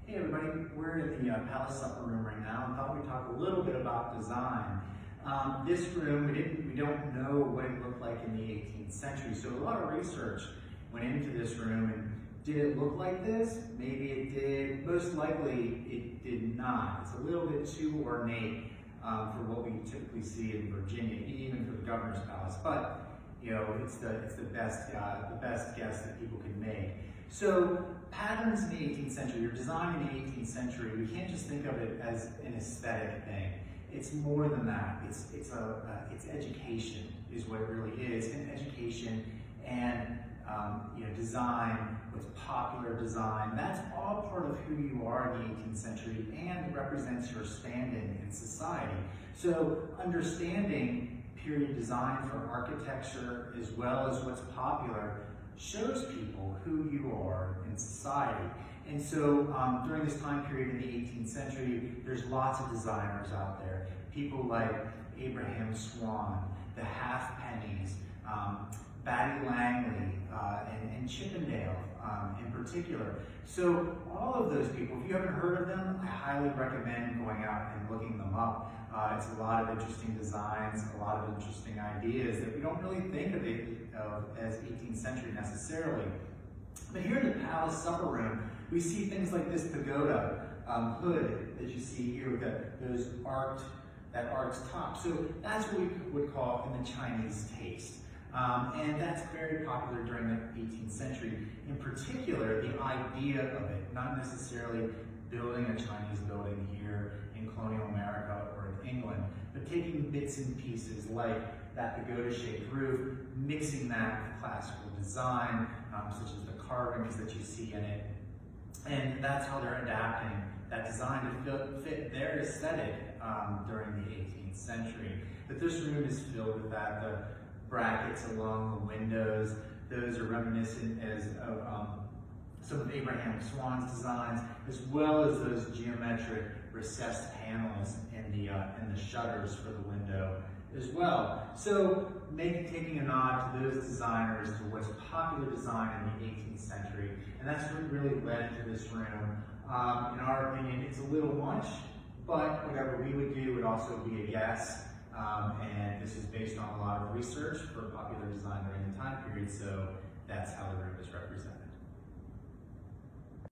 Hey everybody, we're in the Palace Supper Room right now and thought we'd talk a little bit about design. This room, we don't know what it looked like in the 18th century, so a lot of research went into this room. And did it look like this? Maybe it did. Most likely it did not. It's a little bit too ornate for what we typically see in Virginia, even for the governor's palace. But you know, it's the best guess that people can make. So patterns in the 18th century, or design in the 18th century, we can't just think of it as an aesthetic thing. It's more than that. It's education is what it really is, and education and design, what's popular design. That's all part of who you are in the 18th century and represents your standing in society. So understanding period design for architecture as well as what's popular shows people who you are in society. And so during this time period in the 18th century, there's lots of designers out there. People like Abraham Swan, the Halfpennies, Batty Langley, and Chippendale in particular. So all of those people, if you haven't heard of them, I highly recommend going out and looking them up. It's a lot of interesting designs, a lot of interesting ideas that we don't really think of it as 18th century necessarily. But here in the Palace Supper Room, we see things like this pagoda hood that you see here with that arched top. So that's what we would call in the Chinese taste. And that's very popular during the 18th century. In particular, the idea of it, not necessarily building a Chinese building here in colonial America or in England, but taking bits and pieces like that pagoda-shaped roof, mixing that with classical design, such as the carvings that you see in it. And that's how they're adapting that design to fit their aesthetic during the 18th century. But this room is filled with that. The brackets along the windows, those are reminiscent of some of Abraham Swan's designs, as well as those geometric recessed panels in the shutters for the window as well. So taking a nod to those designers, to what's popular design in the 18th century, and that's what really led to this room. In our opinion, it's a little much, but whatever we would do would also be a yes. And this is based on a lot of research for popular design during the time period, so that's how the room is represented.